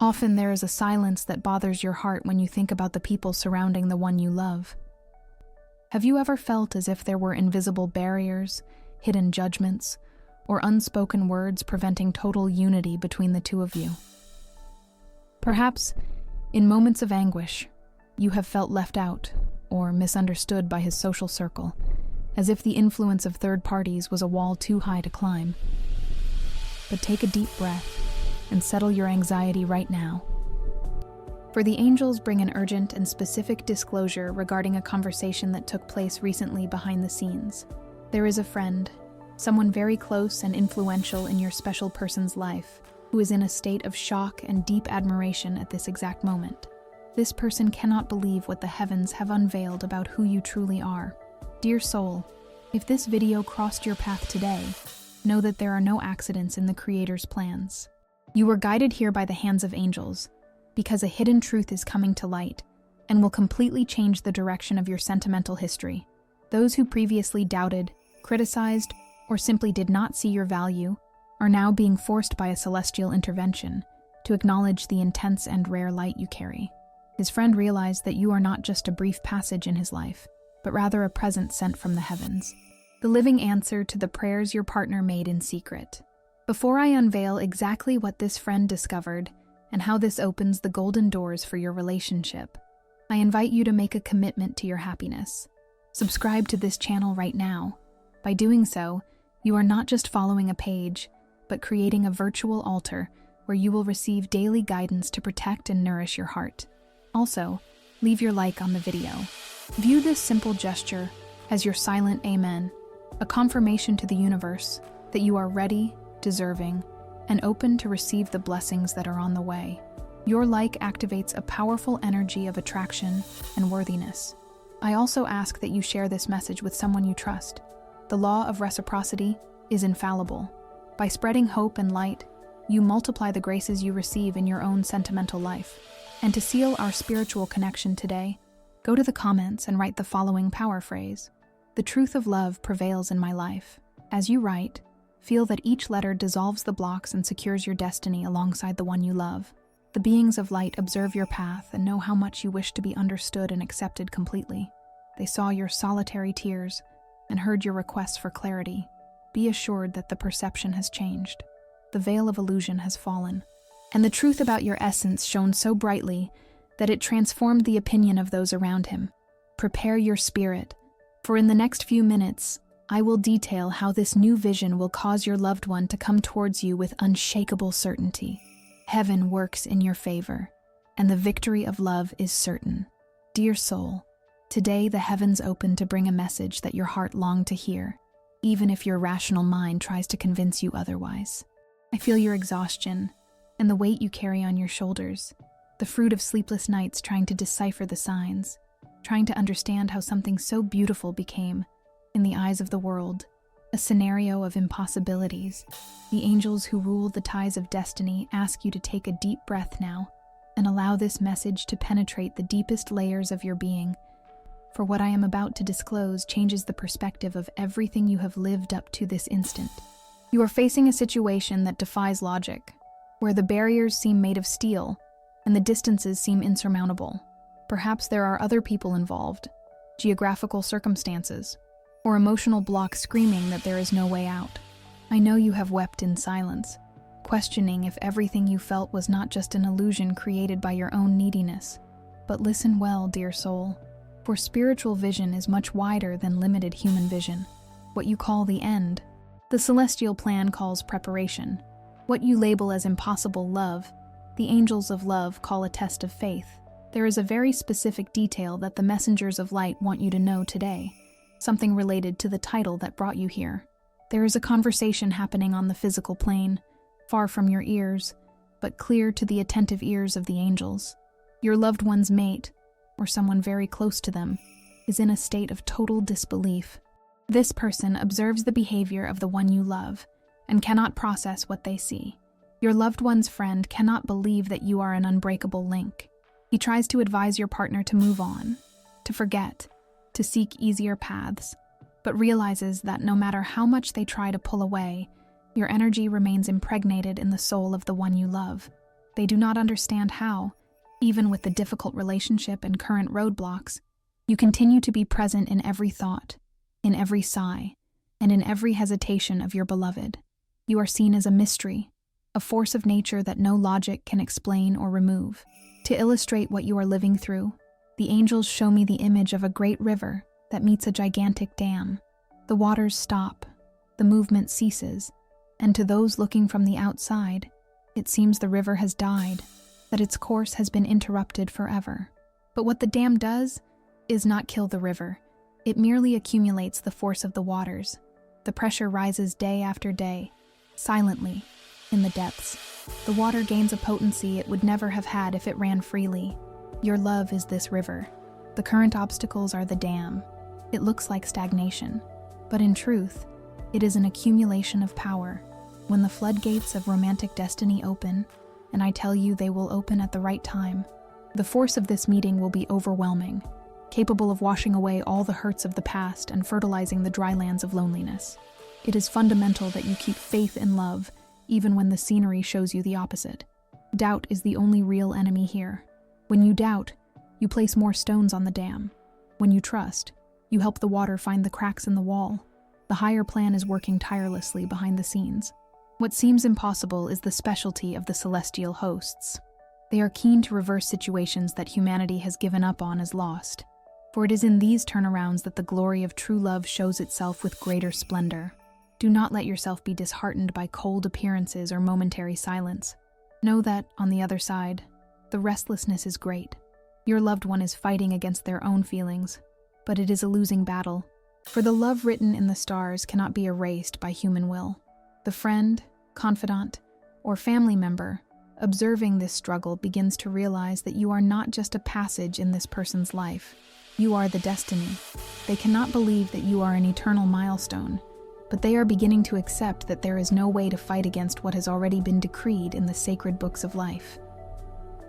Often there is a silence that bothers your heart when you think about the people surrounding the one you love. Have you ever felt as if there were invisible barriers, hidden judgments, or unspoken words preventing total unity between the two of you? Perhaps, in moments of anguish, you have felt left out or misunderstood by his social circle, as if the influence of third parties was a wall too high to climb. But take a deep breath and settle your anxiety right now. For the angels bring an urgent and specific disclosure regarding a conversation that took place recently behind the scenes. There is a friend, someone very close and influential in your special person's life, who is in a state of shock and deep admiration at this exact moment. This person cannot believe what the heavens have unveiled about who you truly are. Dear soul, if this video crossed your path today, know that there are no accidents in the Creator's plans. You were guided here by the hands of angels, because a hidden truth is coming to light and will completely change the direction of your sentimental history. Those who previously doubted, criticized, or simply did not see your value are now being forced by a celestial intervention to acknowledge the intense and rare light you carry. His friend realized that you are not just a brief passage in his life, but rather a present sent from the heavens, the living answer to the prayers your partner made in secret. Before I unveil exactly what this friend discovered and how this opens the golden doors for your relationship, I invite you to make a commitment to your happiness. Subscribe to this channel right now. By doing so, you are not just following a page, but creating a virtual altar where you will receive daily guidance to protect and nourish your heart. Also, leave your like on the video. View this simple gesture as your silent amen, a confirmation to the universe that you are ready, deserving, and open to receive the blessings that are on the way. Your like activates a powerful energy of attraction and worthiness. I also ask that you share this message with someone you trust. The law of reciprocity is infallible. By spreading hope and light, you multiply the graces you receive in your own sentimental life. And to seal our spiritual connection today, go to the comments and write the following power phrase: "The truth of love prevails in my life." As you write, feel that each letter dissolves the blocks and secures your destiny alongside the one you love. The beings of light observe your path and know how much you wish to be understood and accepted completely. They saw your solitary tears and heard your requests for clarity. Be assured that the perception has changed. The veil of illusion has fallen, and the truth about your essence shone so brightly that it transformed the opinion of those around him. Prepare your spirit, for in the next few minutes, I will detail how this new vision will cause your loved one to come towards you with unshakable certainty. Heaven works in your favor, and the victory of love is certain. Dear soul, today the heavens open to bring a message that your heart longed to hear, even if your rational mind tries to convince you otherwise. I feel your exhaustion and the weight you carry on your shoulders, the fruit of sleepless nights trying to decipher the signs, trying to understand how something so beautiful became, in the eyes of the world, a scenario of impossibilities. The angels who rule the ties of destiny ask you to take a deep breath now and allow this message to penetrate the deepest layers of your being. For what I am about to disclose changes the perspective of everything you have lived up to this instant. You are facing a situation that defies logic, where the barriers seem made of steel and the distances seem insurmountable. Perhaps there are other people involved, geographical circumstances, or emotional blocks screaming that there is no way out. I know you have wept in silence, questioning if everything you felt was not just an illusion created by your own neediness. But listen well, dear soul, for spiritual vision is much wider than limited human vision. What you call the end, the celestial plan calls preparation. What you label as impossible love, the angels of love call a test of faith. There is a very specific detail that the messengers of light want you to know today, something related to the title that brought you here. There is a conversation happening on the physical plane, far from your ears, but clear to the attentive ears of the angels. Your loved one's mate, or someone very close to them, is in a state of total disbelief. This person observes the behavior of the one you love and cannot process what they see. Your loved one's friend cannot believe that you are an unbreakable link. He tries to advise your partner to move on, to forget, to seek easier paths, but realizes that no matter how much they try to pull away, your energy remains impregnated in the soul of the one you love. They do not understand how, even with the difficult relationship and current roadblocks, you continue to be present in every thought, in every sigh, and in every hesitation of your beloved. You are seen as a mystery, a force of nature that no logic can explain or remove. To illustrate what you are living through, the angels show me the image of a great river that meets a gigantic dam. The waters stop, the movement ceases, and to those looking from the outside, it seems the river has died, that its course has been interrupted forever. But what the dam does is not kill the river. It merely accumulates the force of the waters. The pressure rises day after day, silently, in the depths. The water gains a potency it would never have had if it ran freely. Your love is this river. The current obstacles are the dam. It looks like stagnation, but in truth, it is an accumulation of power. When the floodgates of romantic destiny open, and I tell you they will open at the right time, the force of this meeting will be overwhelming, capable of washing away all the hurts of the past and fertilizing the dry lands of loneliness. It is fundamental that you keep faith in love, even when the scenery shows you the opposite. Doubt is the only real enemy here. When you doubt, you place more stones on the dam. When you trust, you help the water find the cracks in the wall. The higher plan is working tirelessly behind the scenes. What seems impossible is the specialty of the celestial hosts. They are keen to reverse situations that humanity has given up on as lost. For it is in these turnarounds that the glory of true love shows itself with greater splendor. Do not let yourself be disheartened by cold appearances or momentary silence. Know that, on the other side, the restlessness is great. Your loved one is fighting against their own feelings, but it is a losing battle. For the love written in the stars cannot be erased by human will. The friend, confidant, or family member observing this struggle begins to realize that you are not just a passage in this person's life. You are the destiny. They cannot believe that you are an eternal milestone, but they are beginning to accept that there is no way to fight against what has already been decreed in the sacred books of life.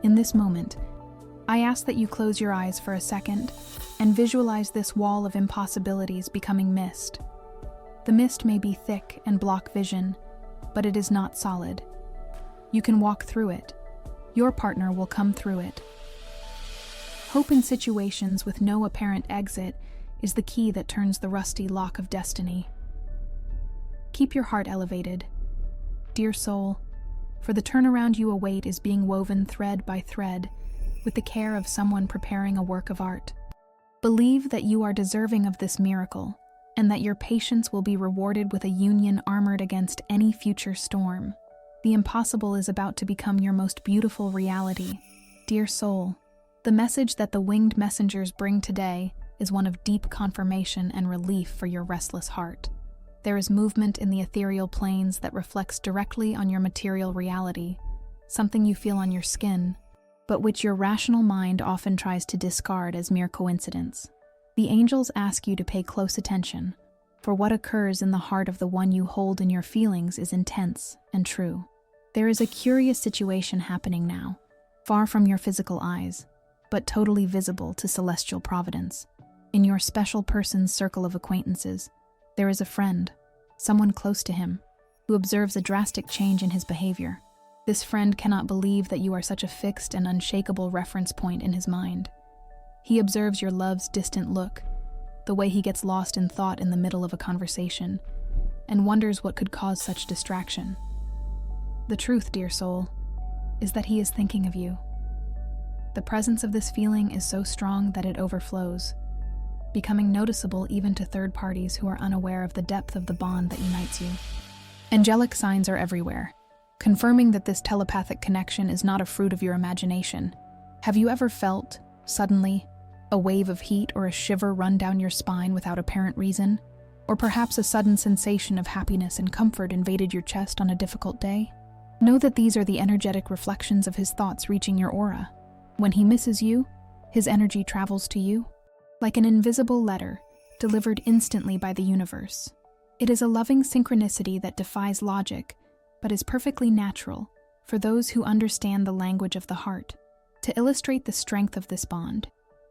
In this moment, I ask that you close your eyes for a second and visualize this wall of impossibilities becoming mist. The mist may be thick and block vision, but it is not solid. You can walk through it. Your partner will come through it. Hope in situations with no apparent exit is the key that turns the rusty lock of destiny. Keep your heart elevated, dear soul, for the turnaround you await is being woven thread by thread with the care of someone preparing a work of art. Believe that you are deserving of this miracle, and that your patience will be rewarded with a union armored against any future storm. The impossible is about to become your most beautiful reality. Dear soul, the message that the winged messengers bring today is one of deep confirmation and relief for your restless heart. There is movement in the ethereal planes that reflects directly on your material reality, something you feel on your skin, but which your rational mind often tries to discard as mere coincidence. The angels ask you to pay close attention, for what occurs in the heart of the one you hold in your feelings is intense and true. There is a curious situation happening now, far from your physical eyes, but totally visible to celestial providence. In your special person's circle of acquaintances, there is a friend, someone close to him, who observes a drastic change in his behavior. This friend cannot believe that you are such a fixed and unshakable reference point in his mind. He observes your love's distant look, the way he gets lost in thought in the middle of a conversation, and wonders what could cause such distraction. The truth, dear soul, is that he is thinking of you. The presence of this feeling is so strong that it overflows, becoming noticeable even to third parties who are unaware of the depth of the bond that unites you. Angelic signs are everywhere, confirming that this telepathic connection is not a fruit of your imagination. Have you ever felt, suddenly, a wave of heat or a shiver run down your spine without apparent reason? Or perhaps a sudden sensation of happiness and comfort invaded your chest on a difficult day? Know that these are the energetic reflections of his thoughts reaching your aura. When he misses you, his energy travels to you, like an invisible letter delivered instantly by the universe. It is a loving synchronicity that defies logic, but is perfectly natural for those who understand the language of the heart. To illustrate the strength of this bond,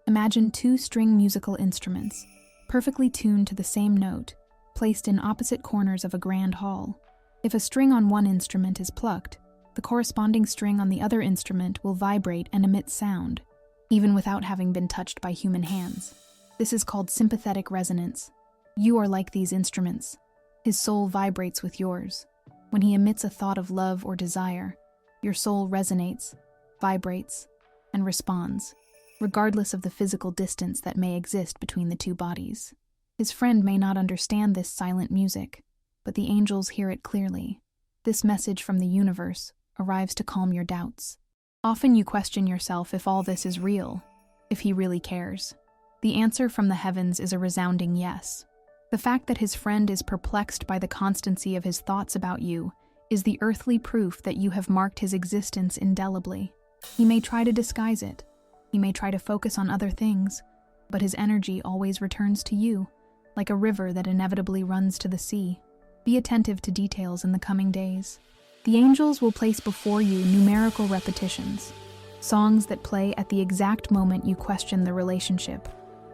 imagine two string musical instruments, perfectly tuned to the same note, placed in opposite corners of a grand hall. If a string on one instrument is plucked, the corresponding string on the other instrument will vibrate and emit sound, even without having been touched by human hands. This is called sympathetic resonance. You are like these instruments. His soul vibrates with yours. When he emits a thought of love or desire, your soul resonates, vibrates, and responds, regardless of the physical distance that may exist between the two bodies. His friend may not understand this silent music, but the angels hear it clearly. This message from the universe arrives to calm your doubts. Often you question yourself if all this is real, if he really cares. The answer from the heavens is a resounding yes. The fact that his friend is perplexed by the constancy of his thoughts about you is the earthly proof that you have marked his existence indelibly. He may try to disguise it. He may try to focus on other things, but his energy always returns to you, like a river that inevitably runs to the sea. Be attentive to details in the coming days. The angels will place before you numerical repetitions, songs that play at the exact moment you question the relationship,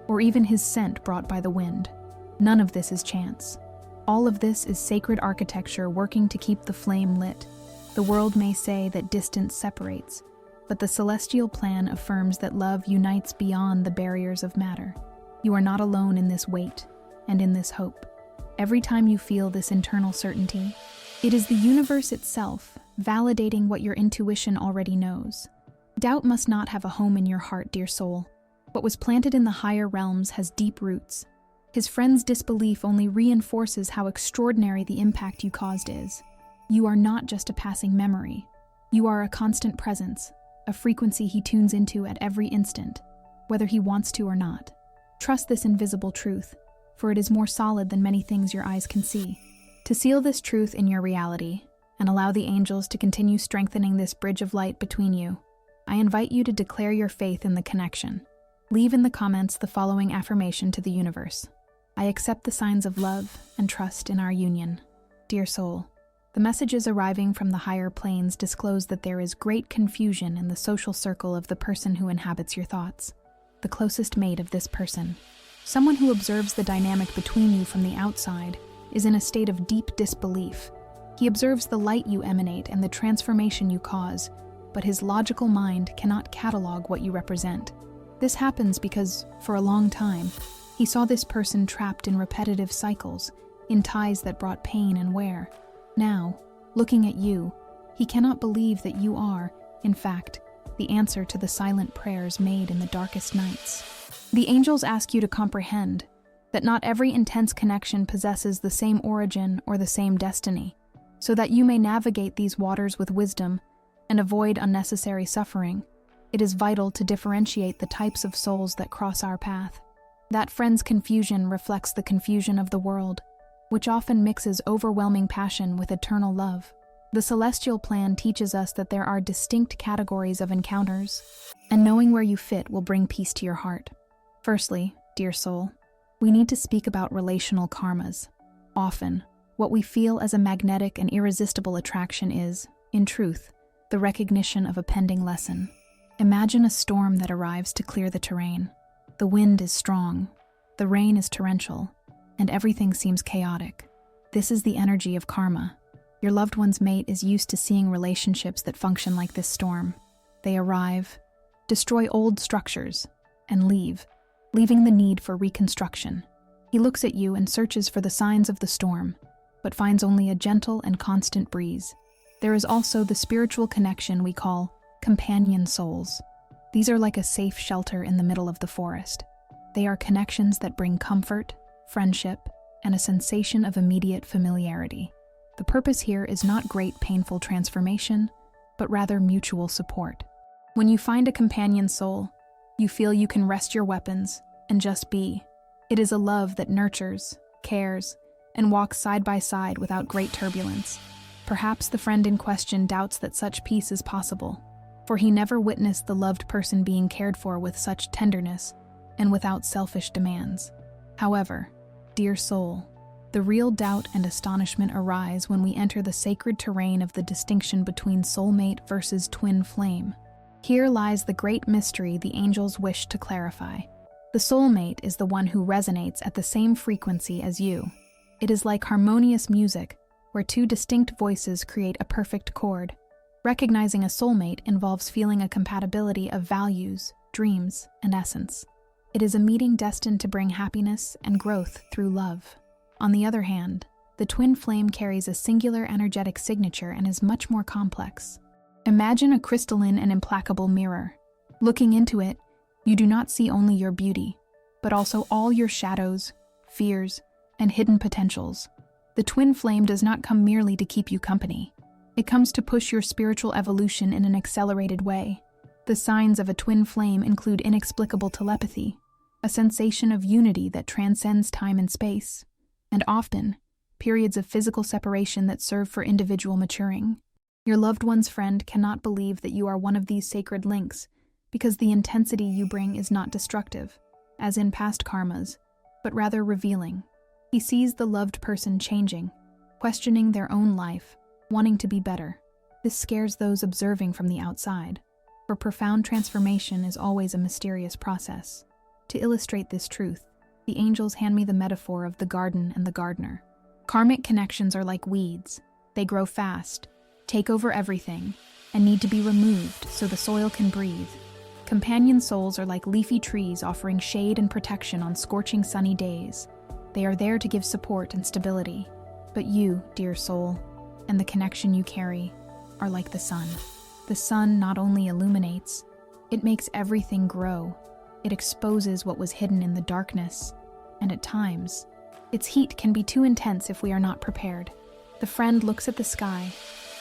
or even his scent brought by the wind. None of this is chance. All of this is sacred architecture working to keep the flame lit. The world may say that distance separates, but the celestial plan affirms that love unites beyond the barriers of matter. You are not alone in this wait and in this hope. Every time you feel this internal certainty, it is the universe itself validating what your intuition already knows. Doubt must not have a home in your heart, dear soul. What was planted in the higher realms has deep roots. His friend's disbelief only reinforces how extraordinary the impact you caused is. You are not just a passing memory. You are a constant presence, a frequency he tunes into at every instant, whether he wants to or not. Trust this invisible truth, for it is more solid than many things your eyes can see. To seal this truth in your reality, and allow the angels to continue strengthening this bridge of light between you, I invite you to declare your faith in the connection. Leave in the comments the following affirmation to the universe. I accept the signs of love and trust in our union. Dear soul, the messages arriving from the higher planes disclose that there is great confusion in the social circle of the person who inhabits your thoughts, the closest mate of this person. Someone who observes the dynamic between you from the outside is in a state of deep disbelief. He observes the light you emanate and the transformation you cause, but his logical mind cannot catalog what you represent. This happens because, for a long time, he saw this person trapped in repetitive cycles, in ties that brought pain and wear. Now, looking at you, he cannot believe that you are, in fact, the answer to the silent prayers made in the darkest nights. The angels ask you to comprehend that not every intense connection possesses the same origin or the same destiny, so that you may navigate these waters with wisdom and avoid unnecessary suffering. It is vital to differentiate the types of souls that cross our path. That friend's confusion reflects the confusion of the world, which often mixes overwhelming passion with eternal love. The celestial plan teaches us that there are distinct categories of encounters, and knowing where you fit will bring peace to your heart. Firstly, dear soul, we need to speak about relational karmas. Often, what we feel as a magnetic and irresistible attraction is, in truth, the recognition of a pending lesson. Imagine a storm that arrives to clear the terrain. The wind is strong, the rain is torrential, and everything seems chaotic. This is the energy of karma. Your loved one's mate is used to seeing relationships that function like this storm. They arrive, destroy old structures, and leave, leaving the need for reconstruction. He looks at you and searches for the signs of the storm, but finds only a gentle and constant breeze. There is also the spiritual connection we call companion souls. These are like a safe shelter in the middle of the forest. They are connections that bring comfort, friendship, and a sensation of immediate familiarity. The purpose here is not great painful transformation, but rather mutual support. When you find a companion soul, you feel you can rest your weapons and just be. It is a love that nurtures, cares, and walks side by side without great turbulence. Perhaps the friend in question doubts that such peace is possible, for he never witnessed the loved person being cared for with such tenderness and without selfish demands. However, dear soul, the real doubt and astonishment arise when we enter the sacred terrain of the distinction between soulmate versus twin flame. Here lies the great mystery the angels wish to clarify. The soulmate is the one who resonates at the same frequency as you. It is like harmonious music, where two distinct voices create a perfect chord. Recognizing a soulmate involves feeling a compatibility of values, dreams, and essence. It is a meeting destined to bring happiness and growth through love. On the other hand, the twin flame carries a singular energetic signature and is much more complex. Imagine a crystalline and implacable mirror. Looking into it, you do not see only your beauty, but also all your shadows, fears, and hidden potentials. The twin flame does not come merely to keep you company. It comes to push your spiritual evolution in an accelerated way. The signs of a twin flame include inexplicable telepathy, a sensation of unity that transcends time and space, and often, periods of physical separation that serve for individual maturing. Your loved one's friend cannot believe that you are one of these sacred links because the intensity you bring is not destructive, as in past karmas, but rather revealing. He sees the loved person changing, questioning their own life, wanting to be better. This scares those observing from the outside, for profound transformation is always a mysterious process. To illustrate this truth, the angels hand me the metaphor of the garden and the gardener. Karmic connections are like weeds. They grow fast, take over everything, and need to be removed so the soil can breathe. Companion souls are like leafy trees offering shade and protection on scorching sunny days. They are there to give support and stability. But you, dear soul, and the connection you carry, are like the sun. The sun not only illuminates, it makes everything grow. It exposes what was hidden in the darkness, and at times, its heat can be too intense if we are not prepared. The friend looks at the sky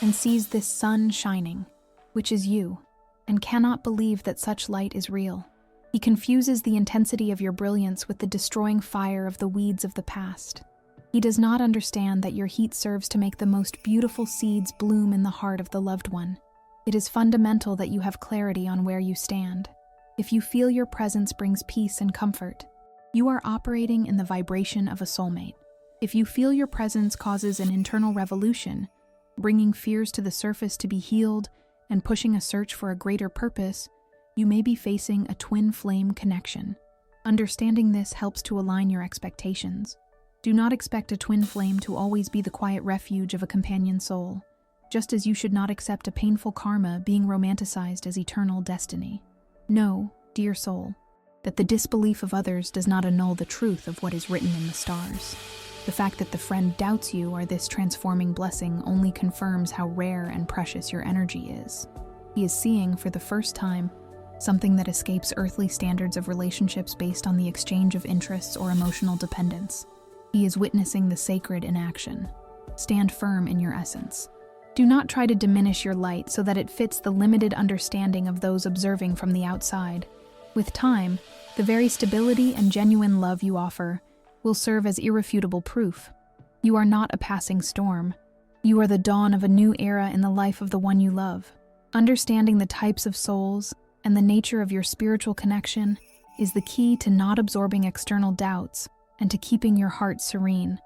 and sees this sun shining, which is you, and cannot believe that such light is real. He confuses the intensity of your brilliance with the destroying fire of the weeds of the past. He does not understand that your heat serves to make the most beautiful seeds bloom in the heart of the loved one. It is fundamental that you have clarity on where you stand. If you feel your presence brings peace and comfort, you are operating in the vibration of a soulmate. If you feel your presence causes an internal revolution, bringing fears to the surface to be healed and pushing a search for a greater purpose, you may be facing a twin flame connection. Understanding this helps to align your expectations. Do not expect a twin flame to always be the quiet refuge of a companion soul, just as you should not accept a painful karma being romanticized as eternal destiny. Know, dear soul, that the disbelief of others does not annul the truth of what is written in the stars. The fact that the friend doubts you or this transforming blessing only confirms how rare and precious your energy is. He is seeing, for the first time, something that escapes earthly standards of relationships based on the exchange of interests or emotional dependence. He is witnessing the sacred in action. Stand firm in your essence. Do not try to diminish your light so that it fits the limited understanding of those observing from the outside. With time, the very stability and genuine love you offer will serve as irrefutable proof. You are not a passing storm. You are the dawn of a new era in the life of the one you love. Understanding the types of souls and the nature of your spiritual connection is the key to not absorbing external doubts and to keeping your heart serene,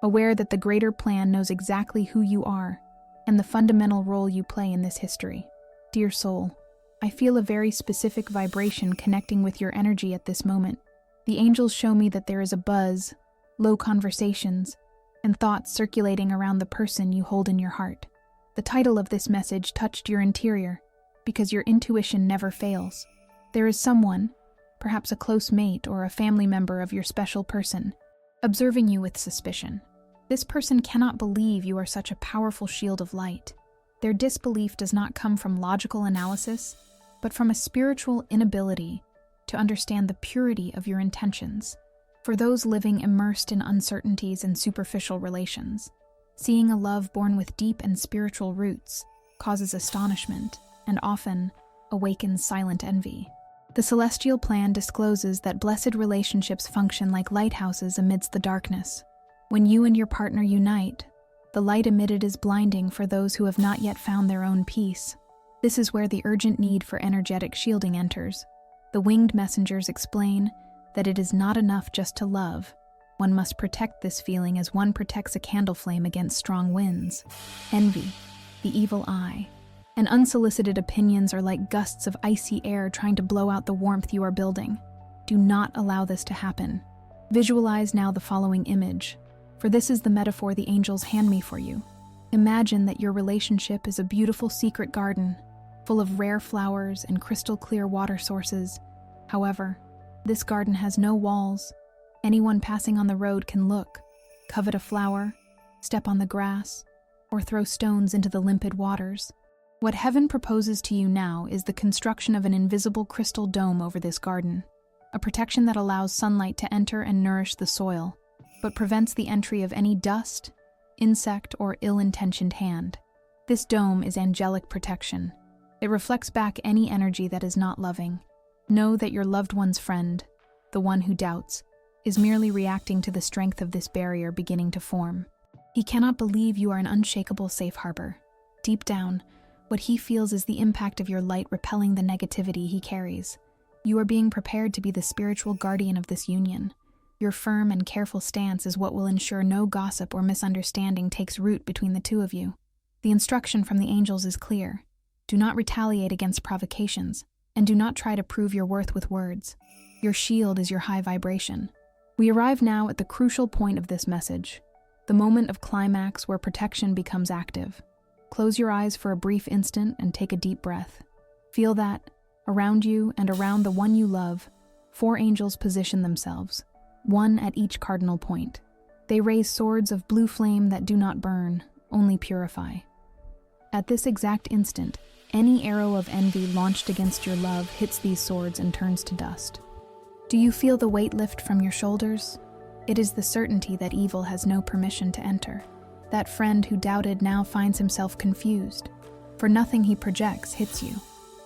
aware that the greater plan knows exactly who you are and the fundamental role you play in this history. Dear soul, I feel a very specific vibration connecting with your energy at this moment. The angels show me that there is a buzz, low conversations, and thoughts circulating around the person you hold in your heart. The title of this message touched your interior because your intuition never fails. There is someone, perhaps a close mate or a family member of your special person, observing you with suspicion. This person cannot believe you are such a powerful shield of light. Their disbelief does not come from logical analysis, but from a spiritual inability to understand the purity of your intentions. For those living immersed in uncertainties and superficial relations, seeing a love born with deep and spiritual roots causes astonishment and often awakens silent envy. The celestial plan discloses that blessed relationships function like lighthouses amidst the darkness. When you and your partner unite, the light emitted is blinding for those who have not yet found their own peace. This is where the urgent need for energetic shielding enters. The winged messengers explain that it is not enough just to love. One must protect this feeling as one protects a candle flame against strong winds. Envy, the evil eye, and unsolicited opinions are like gusts of icy air trying to blow out the warmth you are building. Do not allow this to happen. Visualize now the following image, for this is the metaphor the angels hand me for you. Imagine that your relationship is a beautiful secret garden, full of rare flowers and crystal-clear water sources. However, this garden has no walls. Anyone passing on the road can look, covet a flower, step on the grass, or throw stones into the limpid waters. What heaven proposes to you now is the construction of an invisible crystal dome over this garden, a protection that allows sunlight to enter and nourish the soil, but prevents the entry of any dust, insect, or ill-intentioned hand. This dome is angelic protection. It reflects back any energy that is not loving. Know that your loved one's friend, the one who doubts, is merely reacting to the strength of this barrier beginning to form. He cannot believe you are an unshakable safe harbor. Deep down, what he feels is the impact of your light repelling the negativity he carries. You are being prepared to be the spiritual guardian of this union. Your firm and careful stance is what will ensure no gossip or misunderstanding takes root between the two of you. The instruction from the angels is clear. Do not retaliate against provocations, and do not try to prove your worth with words. Your shield is your high vibration. We arrive now at the crucial point of this message, the moment of climax where protection becomes active. Close your eyes for a brief instant and take a deep breath. Feel that, around you and around the one you love, 4 angels position themselves, one at each cardinal point. They raise swords of blue flame that do not burn, only purify. At this exact instant, any arrow of envy launched against your love hits these swords and turns to dust. Do you feel the weight lift from your shoulders? It is the certainty that evil has no permission to enter. That friend who doubted now finds himself confused, for nothing he projects hits you.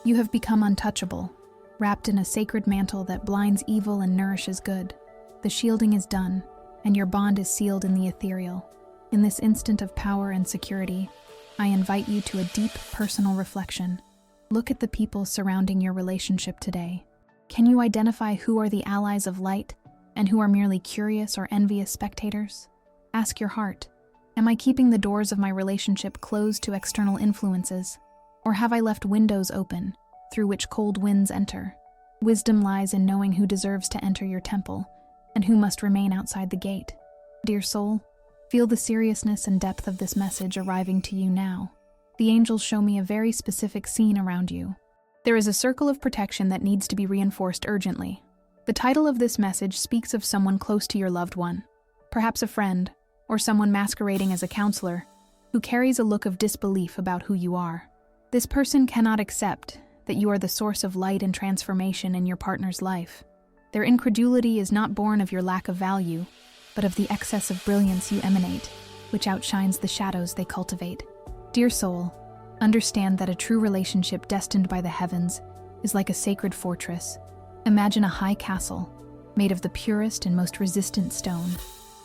You have become untouchable, wrapped in a sacred mantle that blinds evil and nourishes good. The shielding is done, and your bond is sealed in the ethereal. In this instant of power and security, I invite you to a deep personal reflection. Look at the people surrounding your relationship today. Can you identify who are the allies of light and who are merely curious or envious spectators? Ask your heart, am I keeping the doors of my relationship closed to external influences, or have I left windows open through which cold winds enter? Wisdom lies in knowing who deserves to enter your temple and who must remain outside the gate. Dear soul, feel the seriousness and depth of this message arriving to you now. The angels show me a very specific scene around you. There is a circle of protection that needs to be reinforced urgently. The title of this message speaks of someone close to your loved one, perhaps a friend, or someone masquerading as a counselor, who carries a look of disbelief about who you are. This person cannot accept that you are the source of light and transformation in your partner's life. Their incredulity is not born of your lack of value, but of the excess of brilliance you emanate, which outshines the shadows they cultivate. Dear soul, understand that a true relationship destined by the heavens is like a sacred fortress. Imagine a high castle, made of the purest and most resistant stone.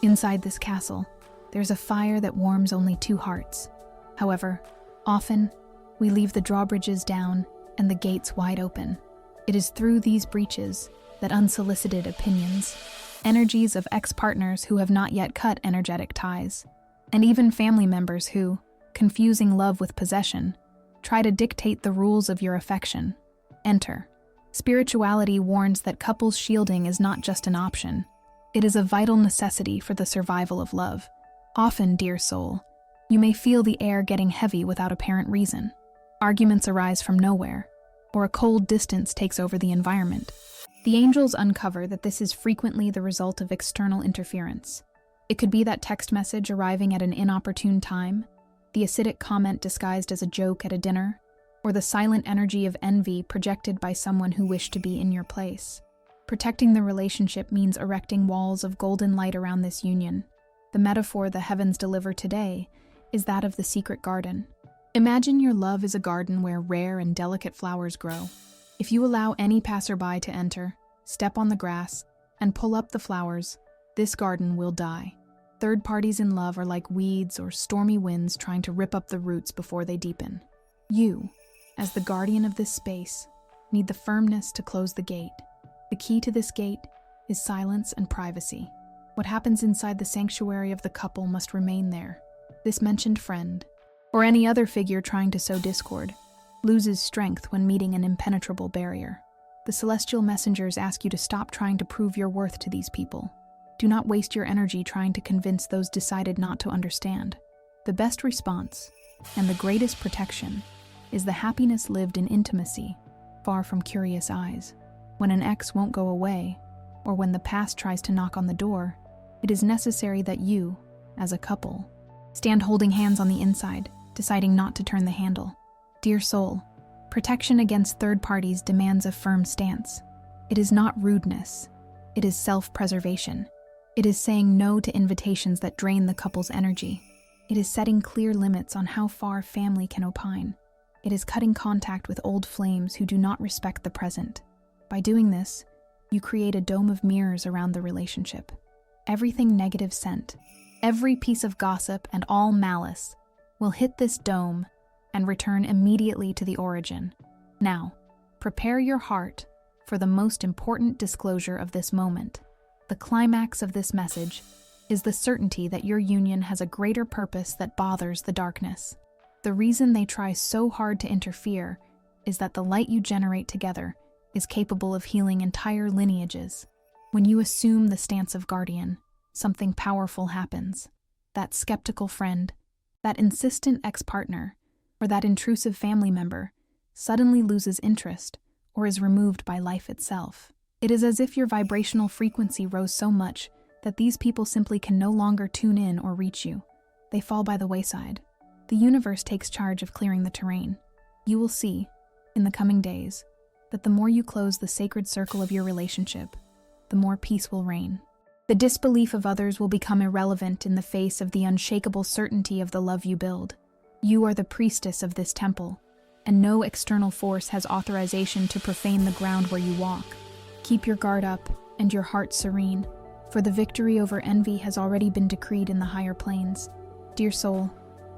Inside this castle, there's a fire that warms only 2 hearts. However, often, we leave the drawbridges down and the gates wide open. It is through these breaches that unsolicited opinions, energies of ex-partners who have not yet cut energetic ties, and even family members who, confusing love with possession, try to dictate the rules of your affection, enter. Spirituality warns that couples shielding is not just an option. It is a vital necessity for the survival of love. Often, dear soul, you may feel the air getting heavy without apparent reason. Arguments arise from nowhere, or a cold distance takes over the environment. The angels uncover that this is frequently the result of external interference. It could be that text message arriving at an inopportune time, the acidic comment disguised as a joke at a dinner, or the silent energy of envy projected by someone who wished to be in your place. Protecting the relationship means erecting walls of golden light around this union. The metaphor the heavens deliver today is that of the secret garden. Imagine your love is a garden where rare and delicate flowers grow. If you allow any passerby to enter, step on the grass, and pull up the flowers, this garden will die. Third parties in love are like weeds or stormy winds trying to rip up the roots before they deepen. You, as the guardian of this space, need the firmness to close the gate. The key to this gate is silence and privacy. What happens inside the sanctuary of the couple must remain there. This mentioned friend, or any other figure trying to sow discord, loses strength when meeting an impenetrable barrier. The celestial messengers ask you to stop trying to prove your worth to these people. Do not waste your energy trying to convince those decided not to understand. The best response, and the greatest protection, is the happiness lived in intimacy, far from curious eyes. When an ex won't go away, or when the past tries to knock on the door, it is necessary that you, as a couple, stand holding hands on the inside, deciding not to turn the handle. Dear soul, protection against third parties demands a firm stance. It is not rudeness. It is self-preservation. It is saying no to invitations that drain the couple's energy. It is setting clear limits on how far family can opine. It is cutting contact with old flames who do not respect the present. By doing this, you create a dome of mirrors around the relationship. Everything negative sent, every piece of gossip and all malice will hit this dome and return immediately to the origin. Now, prepare your heart for the most important disclosure of this moment. The climax of this message is the certainty that your union has a greater purpose that bothers the darkness. The reason they try so hard to interfere is that the light you generate together is capable of healing entire lineages. When you assume the stance of guardian, something powerful happens. That skeptical friend, that insistent ex-partner, or that intrusive family member suddenly loses interest or is removed by life itself. It is as if your vibrational frequency rose so much that these people simply can no longer tune in or reach you. They fall by the wayside. The universe takes charge of clearing the terrain. You will see, in the coming days, that the more you close the sacred circle of your relationship, the more peace will reign. The disbelief of others will become irrelevant in the face of the unshakable certainty of the love you build. You are the priestess of this temple, and no external force has authorization to profane the ground where you walk. Keep your guard up and your heart serene, for the victory over envy has already been decreed in the higher planes. Dear soul,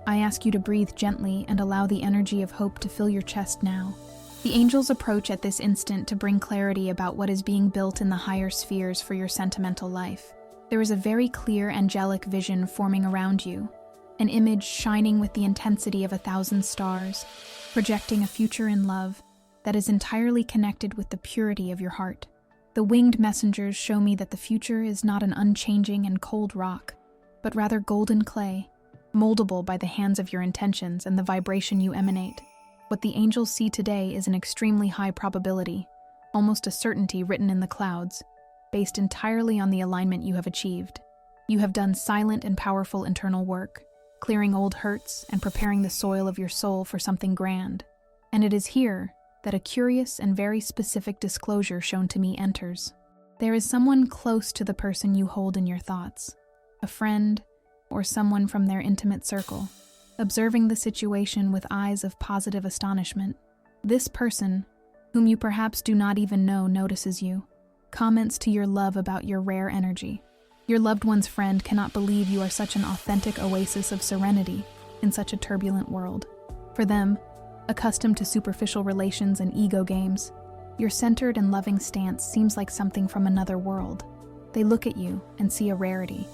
I ask you to breathe gently and allow the energy of hope to fill your chest now. The angels approach at this instant to bring clarity about what is being built in the higher spheres for your sentimental life. There is a very clear angelic vision forming around you, an image shining with the intensity of 1,000 stars, projecting a future in love that is entirely connected with the purity of your heart. The winged messengers show me that the future is not an unchanging and cold rock, but rather golden clay, moldable by the hands of your intentions and the vibration you emanate. What the angels see today is an extremely high probability, almost a certainty written in the clouds, based entirely on the alignment you have achieved. You have done silent and powerful internal work, clearing old hurts and preparing the soil of your soul for something grand. And it is here that a curious and very specific disclosure shown to me enters. There is someone close to the person you hold in your thoughts, a friend or someone from their intimate circle, observing the situation with eyes of positive astonishment. This person, whom you perhaps do not even know, notices you, comments to your love about your rare energy. Your loved one's friend cannot believe you are such an authentic oasis of serenity in such a turbulent world. For them, accustomed to superficial relations and ego games, your centered and loving stance seems like something from another world. They look at you and see a rarity.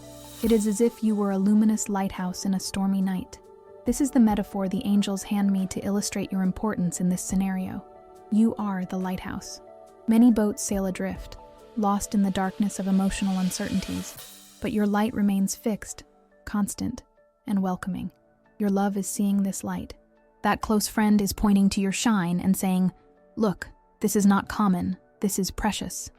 It is as if you were a luminous lighthouse in a stormy night. This is the metaphor the angels hand me to illustrate your importance in this scenario. You are the lighthouse. Many boats sail adrift, lost in the darkness of emotional uncertainties, but your light remains fixed, constant, and welcoming. Your love is seeing this light. That close friend is pointing to your shine and saying, "Look, this is not common, this is precious."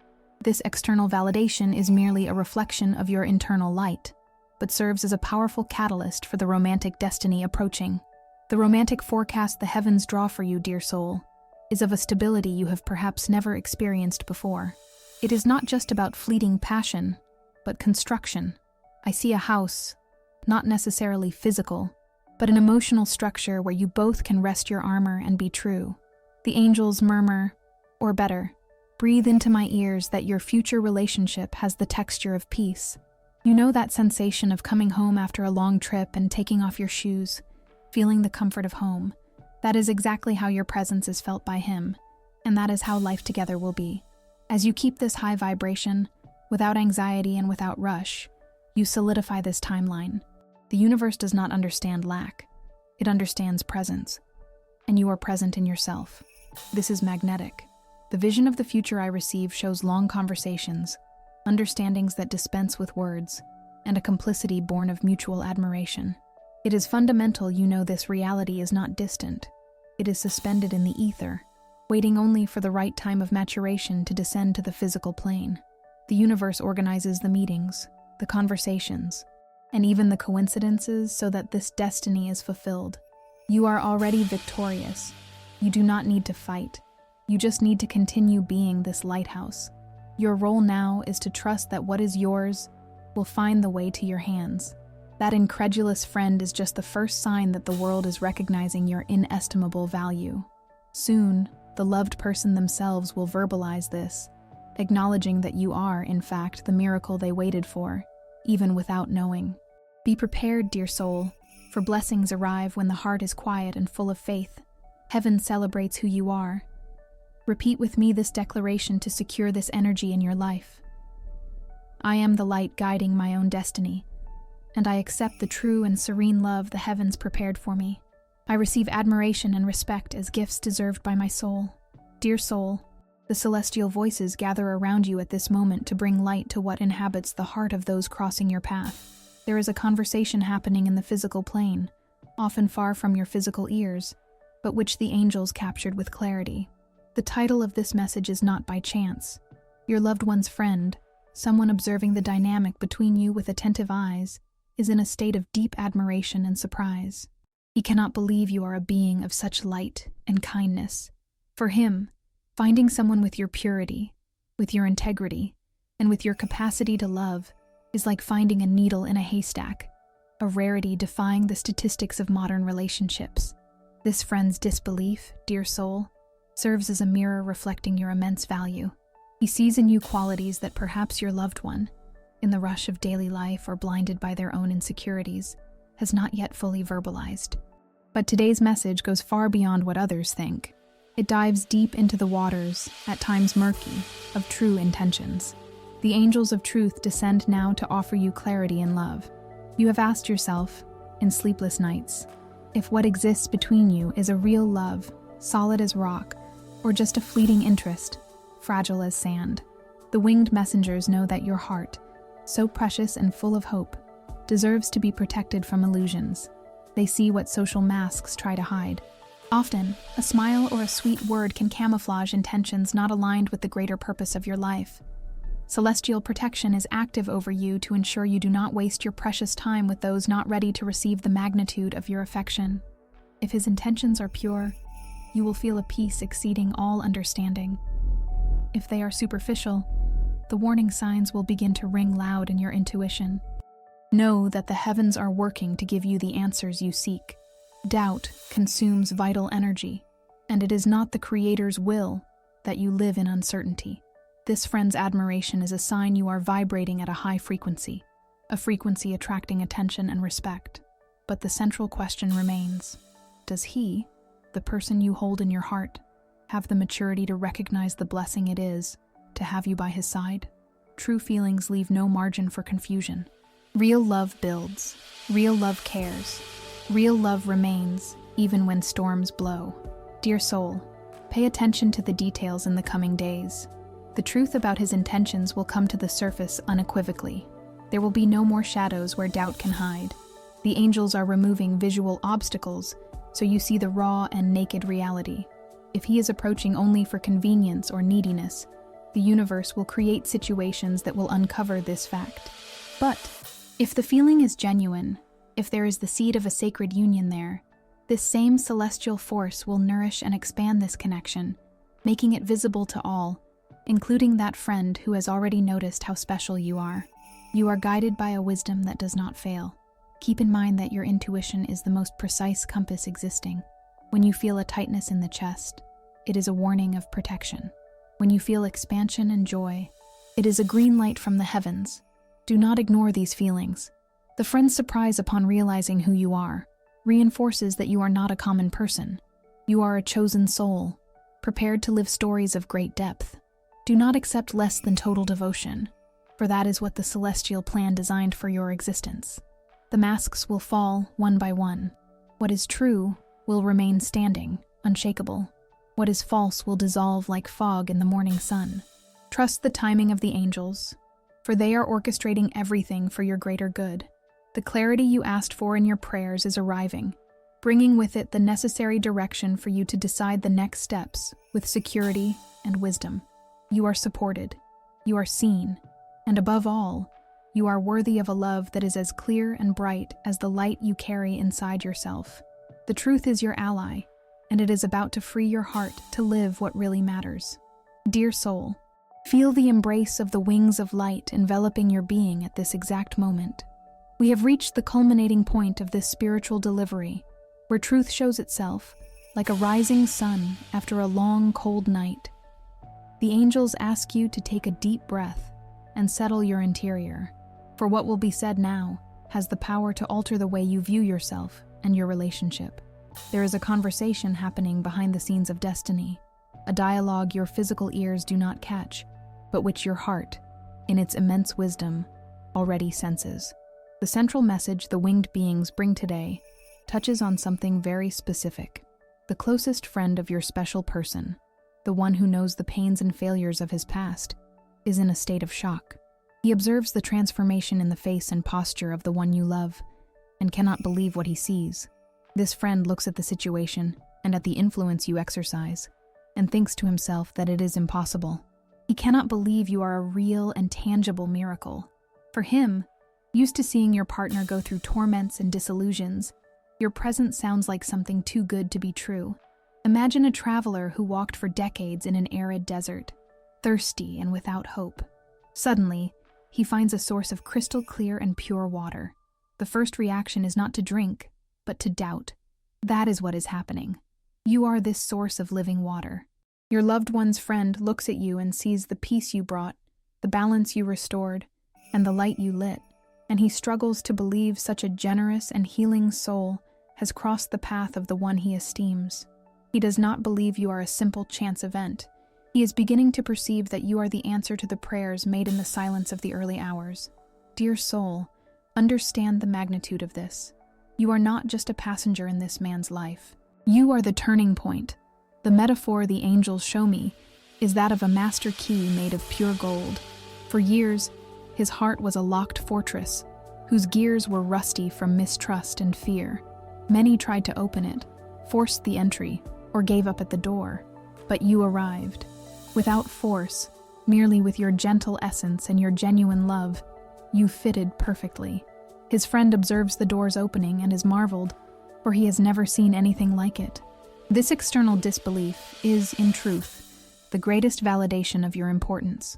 This external validation is merely a reflection of your internal light, but serves as a powerful catalyst for the romantic destiny approaching. The romantic forecast the heavens draw for you, dear soul, is of a stability you have perhaps never experienced before. It is not just about fleeting passion, but construction. I see a house, not necessarily physical, but an emotional structure where you both can rest your armor and be true. The angels murmur, or better, breathe into my ears that your future relationship has the texture of peace. You know that sensation of coming home after a long trip and taking off your shoes, feeling the comfort of home. That is exactly how your presence is felt by him, and that is how life together will be. As you keep this high vibration, without anxiety and without rush, you solidify this timeline. The universe does not understand lack. It understands presence. And you are present in yourself. This is magnetic. The vision of the future I receive shows long conversations, understandings that dispense with words, and a complicity born of mutual admiration. It is fundamental you know this reality is not distant. It is suspended in the ether, waiting only for the right time of maturation to descend to the physical plane. The universe organizes the meetings, the conversations, and even the coincidences so that this destiny is fulfilled. You are already victorious. You do not need to fight. You just need to continue being this lighthouse. Your role now is to trust that what is yours will find the way to your hands. That incredulous friend is just the first sign that the world is recognizing your inestimable value. Soon, the loved person themselves will verbalize this, acknowledging that you are, in fact, the miracle they waited for, even without knowing. Be prepared, dear soul, for blessings arrive when the heart is quiet and full of faith. Heaven celebrates who you are. Repeat with me this declaration to secure this energy in your life. I am the light guiding my own destiny, and I accept the true and serene love the heavens prepared for me. I receive admiration and respect as gifts deserved by my soul. Dear soul, the celestial voices gather around you at this moment to bring light to what inhabits the heart of those crossing your path. There is a conversation happening in the physical plane, often far from your physical ears, but which the angels captured with clarity. The title of this message is not by chance. Your loved one's friend, someone observing the dynamic between you with attentive eyes, is in a state of deep admiration and surprise. He cannot believe you are a being of such light and kindness. For him, finding someone with your purity, with your integrity, and with your capacity to love is like finding a needle in a haystack, a rarity defying the statistics of modern relationships. This friend's disbelief, dear soul, serves as a mirror reflecting your immense value. He sees in you qualities that perhaps your loved one, in the rush of daily life or blinded by their own insecurities, has not yet fully verbalized. But today's message goes far beyond what others think. It dives deep into the waters, at times murky, of true intentions. The angels of truth descend now to offer you clarity and love. You have asked yourself, in sleepless nights, if what exists between you is a real love, solid as rock, or just a fleeting interest, fragile as sand. The winged messengers know that your heart, so precious and full of hope, deserves to be protected from illusions. They see what social masks try to hide. Often, a smile or a sweet word can camouflage intentions not aligned with the greater purpose of your life. Celestial protection is active over you to ensure you do not waste your precious time with those not ready to receive the magnitude of your affection. If his intentions are pure, you will feel a peace exceeding all understanding. If they are superficial, the warning signs will begin to ring loud in your intuition. Know that the heavens are working to give you the answers you seek. Doubt consumes vital energy, and it is not the Creator's will that you live in uncertainty. This friend's admiration is a sign you are vibrating at a high frequency, a frequency attracting attention and respect. But the central question remains: does he, the person you hold in your heart, have the maturity to recognize the blessing it is to have you by his side? True feelings leave no margin for confusion. Real love builds. Real love cares. Real love remains, even when storms blow. Dear soul, pay attention to the details in the coming days. The truth about his intentions will come to the surface unequivocally. There will be no more shadows where doubt can hide. The angels are removing visual obstacles, so you see the raw and naked reality. If he is approaching only for convenience or neediness, the universe will create situations that will uncover this fact. But if the feeling is genuine, if there is the seed of a sacred union there, this same celestial force will nourish and expand this connection, making it visible to all, including that friend who has already noticed how special you are. You are guided by a wisdom that does not fail. Keep in mind that your intuition is the most precise compass existing. When you feel a tightness in the chest, it is a warning of protection. When you feel expansion and joy, it is a green light from the heavens. Do not ignore these feelings. The friend's surprise upon realizing who you are reinforces that you are not a common person. You are a chosen soul, prepared to live stories of great depth. Do not accept less than total devotion, for that is what the celestial plan designed for your existence. The masks will fall one by one. What is true will remain standing, unshakable. What is false will dissolve like fog in the morning sun. Trust the timing of the angels, for they are orchestrating everything for your greater good. The clarity you asked for in your prayers is arriving, bringing with it the necessary direction for you to decide the next steps with security and wisdom. You are supported, you are seen, and above all, you are worthy of a love that is as clear and bright as the light you carry inside yourself. The truth is your ally, and it is about to free your heart to live what really matters. Dear soul, feel the embrace of the wings of light enveloping your being at this exact moment. We have reached the culminating point of this spiritual delivery, where truth shows itself like a rising sun after a long, cold night. The angels ask you to take a deep breath and settle your interior, for what will be said now has the power to alter the way you view yourself and your relationship. There is a conversation happening behind the scenes of destiny, a dialogue your physical ears do not catch, but which your heart, in its immense wisdom, already senses. The central message the winged beings bring today touches on something very specific. The closest friend of your special person, the one who knows the pains and failures of his past, is in a state of shock. He observes the transformation in the face and posture of the one you love, and cannot believe what he sees. This friend looks at the situation and at the influence you exercise, and thinks to himself that it is impossible. He cannot believe you are a real and tangible miracle. For him, used to seeing your partner go through torments and disillusions, your presence sounds like something too good to be true. Imagine a traveler who walked for decades in an arid desert, thirsty and without hope. Suddenly, he finds a source of crystal clear and pure water. The first reaction is not to drink, but to doubt. That is what is happening. You are this source of living water. Your loved one's friend looks at you and sees the peace you brought, the balance you restored, and the light you lit, and he struggles to believe such a generous and healing soul has crossed the path of the one he esteems. He does not believe you are a simple chance event. He is beginning to perceive that you are the answer to the prayers made in the silence of the early hours. Dear soul, understand the magnitude of this. You are not just a passenger in this man's life. You are the turning point. The metaphor the angels show me is that of a master key made of pure gold. For years, his heart was a locked fortress, whose gears were rusty from mistrust and fear. Many tried to open it, forced the entry, or gave up at the door. But you arrived. Without force, merely with your gentle essence and your genuine love, you fitted perfectly. His friend observes the doors opening and is marveled, for he has never seen anything like it. This external disbelief is, in truth, the greatest validation of your importance.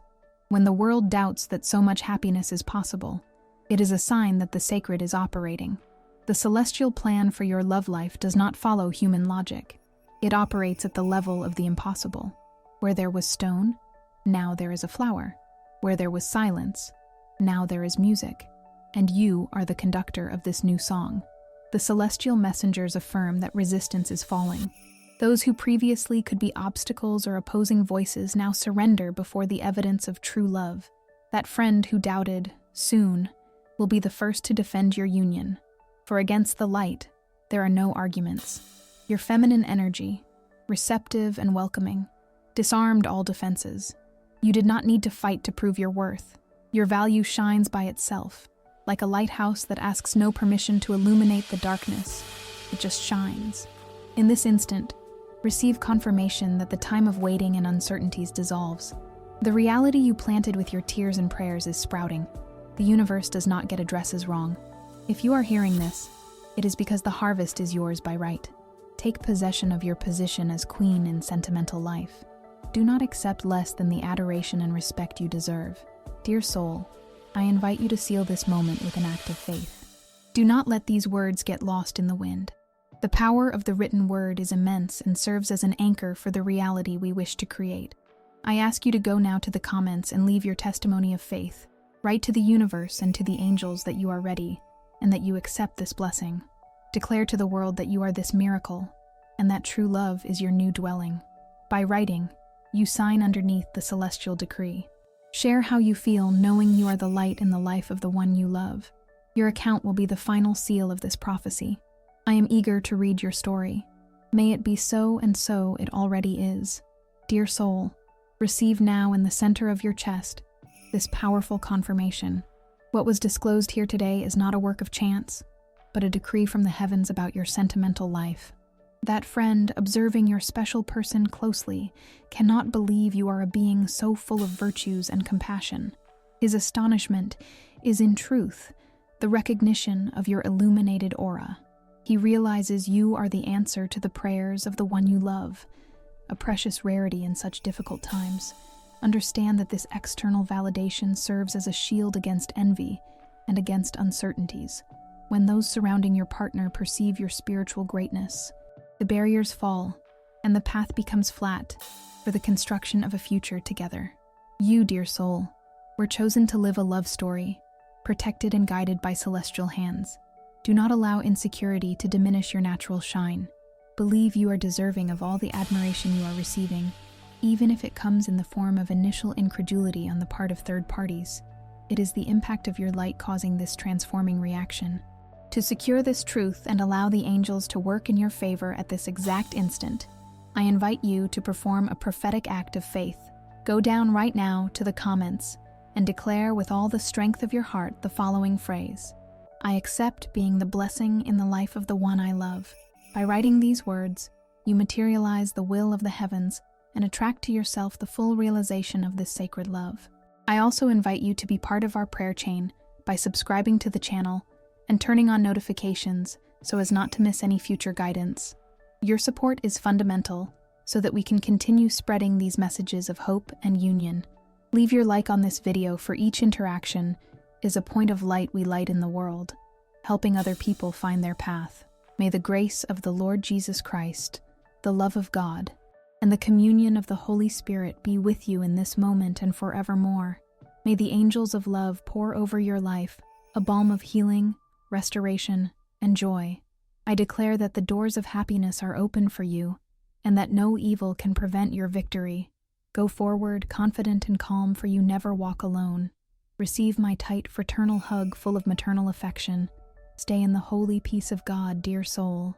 When the world doubts that so much happiness is possible, it is a sign that the sacred is operating. The celestial plan for your love life does not follow human logic. It operates at the level of the impossible. Where there was stone, now there is a flower. Where there was silence, now there is music. And you are the conductor of this new song. The celestial messengers affirm that resistance is falling. Those who previously could be obstacles or opposing voices now surrender before the evidence of true love. That friend who doubted, soon, will be the first to defend your union. For against the light, there are no arguments. Your feminine energy, receptive and welcoming, disarmed all defenses. You did not need to fight to prove your worth. Your value shines by itself, like a lighthouse that asks no permission to illuminate the darkness. It just shines. In this instant, receive confirmation that the time of waiting and uncertainties dissolves. The reality you planted with your tears and prayers is sprouting. The universe does not get addresses wrong. If you are hearing this, it is because the harvest is yours by right. Take possession of your position as queen in sentimental life. Do not accept less than the adoration and respect you deserve. Dear soul, I invite you to seal this moment with an act of faith. Do not let these words get lost in the wind. The power of the written word is immense and serves as an anchor for the reality we wish to create. I ask you to go now to the comments and leave your testimony of faith. Write to the universe and to the angels that you are ready, and that you accept this blessing. Declare to the world that you are this miracle, and that true love is your new dwelling. By writing, you sign underneath the celestial decree. Share how you feel knowing you are the light in the life of the one you love. Your account will be the final seal of this prophecy. I am eager to read your story. May it be so, and so it already is. Dear soul, receive now in the center of your chest this powerful confirmation. What was disclosed here today is not a work of chance, but a decree from the heavens about your sentimental life. That friend, observing your special person closely, cannot believe you are a being so full of virtues and compassion. His astonishment is, in truth, the recognition of your illuminated aura. He realizes you are the answer to the prayers of the one you love, a precious rarity in such difficult times. Understand that this external validation serves as a shield against envy and against uncertainties. When those surrounding your partner perceive your spiritual greatness, the barriers fall, and the path becomes flat for the construction of a future together. You, dear soul, were chosen to live a love story, protected and guided by celestial hands. Do not allow insecurity to diminish your natural shine. Believe you are deserving of all the admiration you are receiving, even if it comes in the form of initial incredulity on the part of third parties. It is the impact of your light causing this transforming reaction. To secure this truth and allow the angels to work in your favor at this exact instant, I invite you to perform a prophetic act of faith. Go down right now to the comments and declare with all the strength of your heart the following phrase: I accept being the blessing in the life of the one I love. By writing these words, you materialize the will of the heavens and attract to yourself the full realization of this sacred love. I also invite you to be part of our prayer chain by subscribing to the channel and turning on notifications so as not to miss any future guidance. Your support is fundamental so that we can continue spreading these messages of hope and union. Leave your like on this video, for each interaction is a point of light we light in the world, helping other people find their path. May the grace of the Lord Jesus Christ, the love of God, and the communion of the Holy Spirit be with you in this moment and forevermore. May the angels of love pour over your life a balm of healing, restoration, and joy. I declare that the doors of happiness are open for you, and that no evil can prevent your victory. Go forward, confident and calm, for you never walk alone. Receive my tight, fraternal hug full of maternal affection. Stay in the holy peace of God, dear soul.